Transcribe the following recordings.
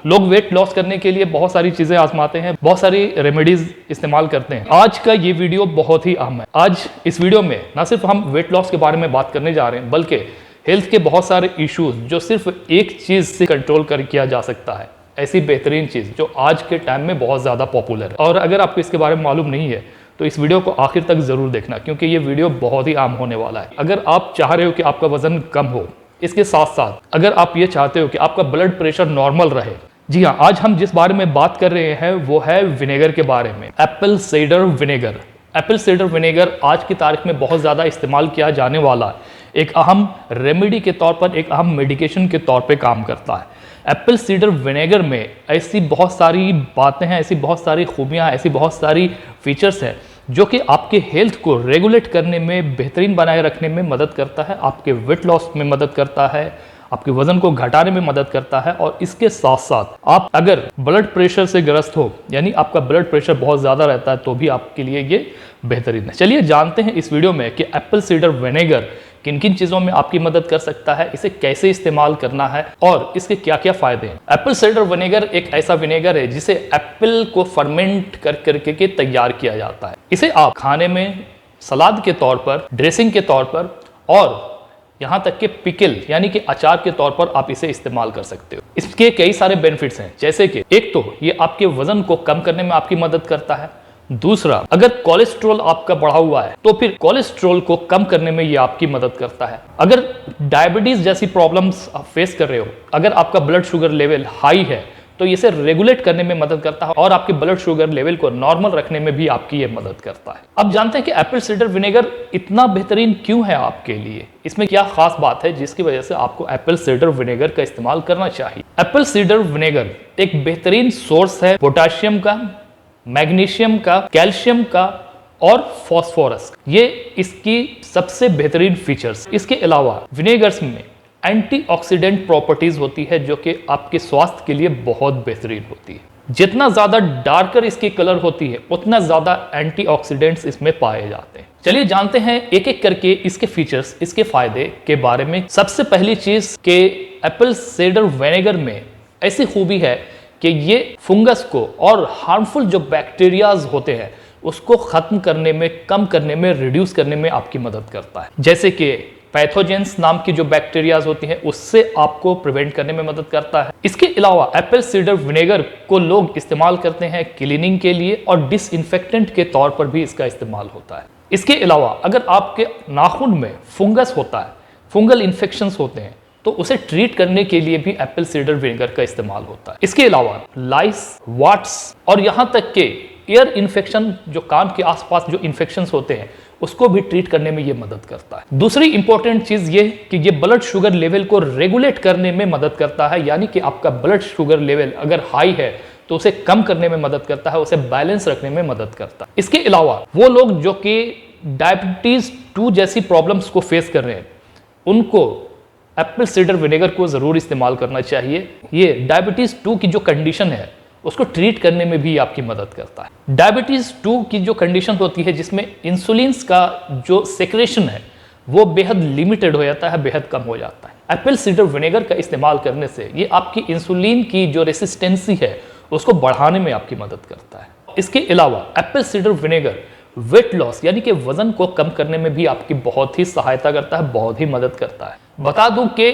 लोग weight loss करने के लिए बहुत सारी चीजें आजमाते हैं, बहुत सारी रेमेडीज इस्तेमाल करते हैं। आज का ये वीडियो बहुत ही अहम है। आज इस वीडियो में ना सिर्फ हम वेट लॉस के बारे में बात करने जा रहे हैं, बल्कि हेल्थ के बहुत सारे इश्यूज जो सिर्फ एक चीज से कंट्रोल कर किया जा सकता है, ऐसी बेहतरीन चीज जो आज के टाइम में बहुत ज्यादा पॉपुलर है। और अगर आपको इसके बारे में मालूम नहीं है तो इस वीडियो को आखिर तक जरूर देखना, क्योंकि ये वीडियो बहुत ही आम होने वाला है। अगर आप चाह रहे हो कि आपका वजन कम हो, इसके साथ साथ अगर आप ये चाहते हो कि आपका ब्लड प्रेशर नॉर्मल रहे, जी हाँ, आज हम जिस बारे में बात कर रहे हैं वो है विनेगर के बारे में। Apple cider vinegar. Apple cider vinegar आज की तारीख में बहुत ज़्यादा इस्तेमाल किया जाने वाला एक अहम रेमेडी के तौर पर, एक अहम मेडिकेशन के तौर पे काम करता है। एप्पल साइडर विनेगर में ऐसी बहुत सारी बातें हैं, ऐसी बहुत सारी खूबियाँ, ऐसी बहुत सारी फीचर्स हैं जो कि आपके हेल्थ को रेगुलेट करने में, बेहतरीन बनाए रखने में मदद करता है, आपके वेट लॉस में मदद करता है, आपके वजन को घटाने में मदद करता है। और इसके साथ साथ आप अगर ब्लड प्रेशर से ग्रस्त हो, यानी आपका ब्लड प्रेशर बहुत ज़्यादा रहता है, तो भी आपके लिए ये बेहतरीन है। चलिए जानते हैं इस वीडियो में कि एप्पल साइडर विनेगर किन किन चीज़ों में आपकी मदद कर सकता है, इसे कैसे इस्तेमाल करना है और इसके क्या क्या फायदे हैं। एप्पल साइडर विनेगर एक ऐसा विनेगर है जिसे एप्पल को फर्मेंट कर करके के तैयार किया जाता है। इसे आप खाने में सलाद के तौर पर, ड्रेसिंग के तौर पर और यहाँ तक कि पिकल यानी कि अचार के तौर पर आप इसे इस्तेमाल कर सकते हो। इसके कई सारे बेनिफिट्स हैं, जैसे कि एक तो ये आपके वजन को कम करने में आपकी मदद करता है। दूसरा, अगर कोलेस्ट्रॉल आपका बढ़ा हुआ है तो फिर कोलेस्ट्रॉल को कम करने में ये आपकी मदद करता है। अगर डायबिटीज जैसी प्रॉब्लम्स आप फेस कर रहे हो, अगर आपका ब्लड शुगर लेवल हाई है तो इसे रेगुलेट करने में मदद करता है और आपके ब्लड शुगर लेवल को नॉर्मल रखने में भी आपकी ये मदद करता है। अब जानते हैं कि एप्पल साइडर विनेगर इतना बेहतरीन क्यों है आपके लिए, इसमें क्या खास बात है जिसकी वजह से आपको एप्पल साइडर विनेगर का इस्तेमाल करना चाहिए। एप्पल साइडर विनेगर एक बेहतरीन सोर्स है पोटाशियम का, मैग्नीशियम का, कैल्शियम का और फास्फोरस। ये इसकी सबसे बेहतरीन फीचर्स। इसके अलावा विनेगर्स में एंटीऑक्सीडेंट प्रॉपर्टीज होती है जो कि आपके स्वास्थ्य के लिए बहुत बेहतरीन होती है। जितना ज्यादा डार्कर इसकी कलर होती है उतना ज्यादा एंटीऑक्सीडेंट्स इसमें पाए जाते हैं। चलिए जानते हैं एक एक करके इसके फीचर्स, इसके फायदे के बारे में। सबसे पहली चीज कि एप्पल साइडर विनेगर में ऐसी खूबी है कि ये फंगस को और हार्मफुल जो बैक्टीरियाज होते हैं उसको खत्म करने में, कम करने में, रिड्यूस करने में आपकी मदद करता है। जैसे कि पैथोजेंस नाम की जो बैक्टीरियाज होती हैं उससे आपको प्रिवेंट करने में मदद करता है। इसके अलावा एप्पल साइडर विनेगर को लोग इस्तेमाल करते हैं क्लीनिंग के लिए और डिसइंफेक्टेंट के तौर पर भी इसका इस्तेमाल होता है। इसके अलावा अगर आपके नाखून में फंगस होता है, फंगल इन्फेक्शंस होते हैं, तो उसे ट्रीट करने के लिए भी एप्पल साइडर विनेगर का इस्तेमाल होता है। इसके अलावा लाइस, वाट्स और यहाँ तक के एयर इन्फेक्शन, जो कान के आसपास जो इन्फेक्शंस होते हैं, उसको भी ट्रीट करने में ये मदद करता है। दूसरी इंपॉर्टेंट चीज ये कि ये ब्लड शुगर लेवल को रेगुलेट करने में मदद करता है, यानी कि आपका ब्लड शुगर लेवल अगर हाई है तो उसे कम करने में मदद करता है, उसे बैलेंस रखने में मदद करता है। इसके अलावा वो लोग जो कि डायबिटीज 2 जैसी प्रॉब्लम्स को फेस कर रहे हैं, उनको एप्पल साइडर विनेगर को जरूर इस्तेमाल करना चाहिए। ये डायबिटीज 2 की जो कंडीशन है उसको ट्रीट करने में भी आपकी मदद करता है। डायबिटीज 2 की जो कंडीशन होती है जिसमें इंसुलिन का जो सेक्रेशन है वो बेहद लिमिटेड हो जाता है, बेहद कम हो जाता है। एप्पल साइडर विनेगर का इस्तेमाल करने से ये आपकी इंसुलिन की जो रेसिस्टेंसी है उसको बढ़ाने में आपकी मदद करता है। इसके अलावा Apple cider vinegar weight loss यानी कि वजन को कम करने में भी आपकी बहुत ही सहायता करता है, बहुत ही मदद करता है। बता दूं कि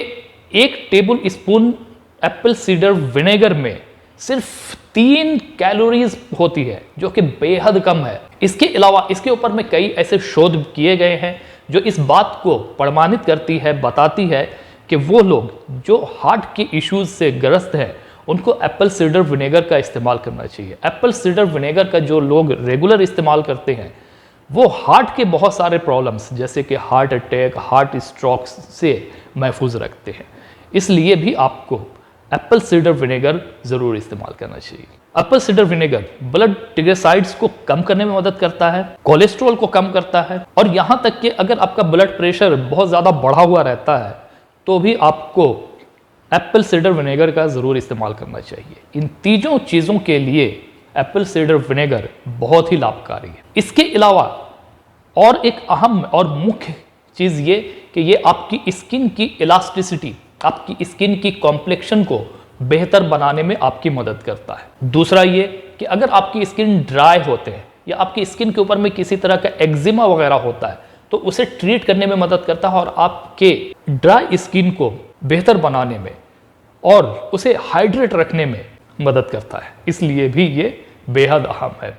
1 table spoon Apple cider vinegar में सिर्फ 3 कैलोरीज होती है, जो कि बेहद कम है। इसके अलावा इसके ऊपर में कई ऐसे शोध किए गए हैं जो इस बात को प्रमाणित करती है, बताती है कि वो लोग जो हार्ट के इश्यूज से ग्रस्त हैं उनको एप्पल साइडर विनेगर का इस्तेमाल करना चाहिए। एप्पल साइडर विनेगर का जो लोग रेगुलर इस्तेमाल करते हैं वो हार्ट के बहुत सारे प्रॉब्लम्स जैसे कि हार्ट अटैक, हार्ट स्ट्रोक से महफूज रखते हैं। इसलिए भी आपको एप्पल साइडर विनेगर जरूर इस्तेमाल करना चाहिए। एप्पल साइडर विनेगर ब्लड ट्रिग्लिसराइड्स को कम करने में मदद करता है, कोलेस्ट्रॉल को कम करता है और यहाँ तक कि अगर आपका ब्लड प्रेशर बहुत ज़्यादा बढ़ा हुआ रहता है तो भी आपको एप्पल साइडर विनेगर का जरूर इस्तेमाल करना चाहिए। इन तीनों चीज़ों के लिए एप्पल साइडर विनेगर बहुत ही लाभकारी है। इसके अलावा और एक अहम और मुख्य चीज़ ये कि ये आपकी स्किन की इलास्टिसिटी, आपकी स्किन की कॉम्प्लेक्शन को बेहतर बनाने में आपकी मदद करता है। दूसरा ये कि अगर आपकी स्किन ड्राई होते हैं या आपकी स्किन के ऊपर में किसी तरह का एक्जिमा वगैरह होता है तो उसे ट्रीट करने में मदद करता है और आपके ड्राई स्किन को बेहतर बनाने में और उसे हाइड्रेट रखने में मदद करता है। इसलिए भी ये बेहद अहम है।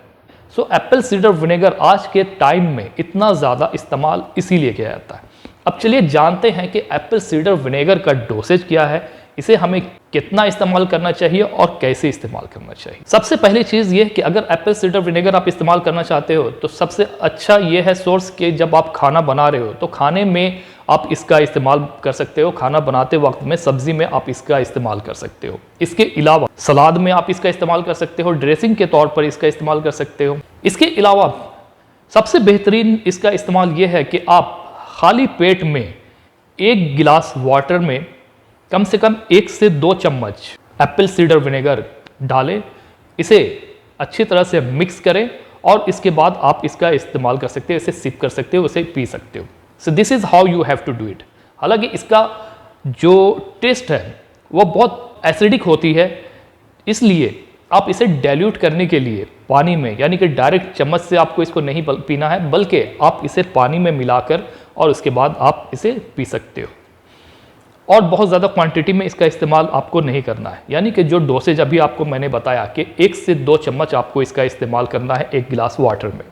सो एप्पल सीडर विनेगर आज के टाइम में इतना ज़्यादा इस्तेमाल इसीलिए किया जाता है। अब चलिए जानते हैं कि एप्पल सीडर विनेगर का डोसेज क्या है, इसे हमें कितना इस्तेमाल करना चाहिए और कैसे इस्तेमाल करना चाहिए। सबसे पहली चीज़ ये कि अगर एप्पल सीडर विनेगर आप इस्तेमाल करना चाहते हो तो सबसे अच्छा ये है सोर्स कि जब आप खाना बना रहे हो तो खाने में आप इसका इस्तेमाल कर सकते हो। खाना बनाते वक्त में सब्जी में आप इसका इस्तेमाल कर सकते हो। इसके अलावा सलाद में आप इसका इस्तेमाल कर सकते हो, ड्रेसिंग के तौर पर इसका इस्तेमाल कर सकते हो। इसके अलावा सबसे बेहतरीन इसका इस्तेमाल ये है कि आप खाली पेट में 1 गिलास वाटर में कम से कम 1 से 2 चम्मच एप्पल सीडर विनेगर डालें, इसे अच्छी तरह से मिक्स करें और इसके बाद आप इसका इस्तेमाल कर सकते हो, इसे सिप कर सकते हो, इसे पी सकते हो। So this is how you have to do it. हालांकि इसका जो टेस्ट है वो बहुत एसिडिक होती है, इसलिए आप इसे डाइल्यूट करने के लिए पानी में, यानी कि डायरेक्ट चम्मच से आपको इसको नहीं पीना है, बल्कि आप इसे पानी में मिलाकर और उसके बाद आप इसे पी सकते हो। और बहुत ज़्यादा क्वांटिटी में इसका इस्तेमाल आपको नहीं करना है, यानी कि जो डोसेज अभी आपको मैंने बताया कि 1 से 2 चम्मच आपको इसका इस्तेमाल करना है 1 गिलास वाटर में।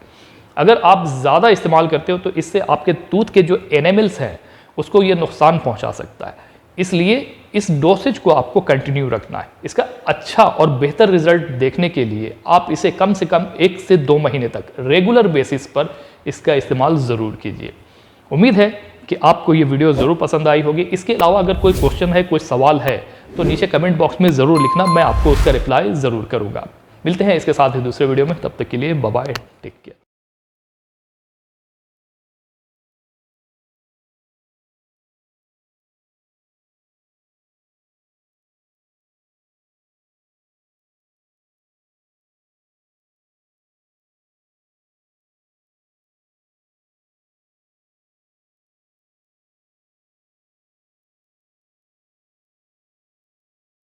अगर आप ज़्यादा इस्तेमाल करते हो तो इससे आपके टूथ के जो एनेमल्स हैं उसको ये नुकसान पहुंचा सकता है। इसलिए इस डोसेज को आपको कंटिन्यू रखना है। इसका अच्छा और बेहतर रिजल्ट देखने के लिए आप इसे कम से कम 1 से 2 महीने तक रेगुलर बेसिस पर इसका इस्तेमाल ज़रूर कीजिए। उम्मीद है कि आपको ये वीडियो ज़रूर पसंद आई होगी। इसके अलावा अगर कोई क्वेश्चन है, कोई सवाल है तो नीचे कमेंट बॉक्स में ज़रूर लिखना, मैं आपको उसका रिप्लाई ज़रूर करूँगा। मिलते हैं इसके साथ ही दूसरे वीडियो में, तब तक के लिए बाय बाय, टेक केयर।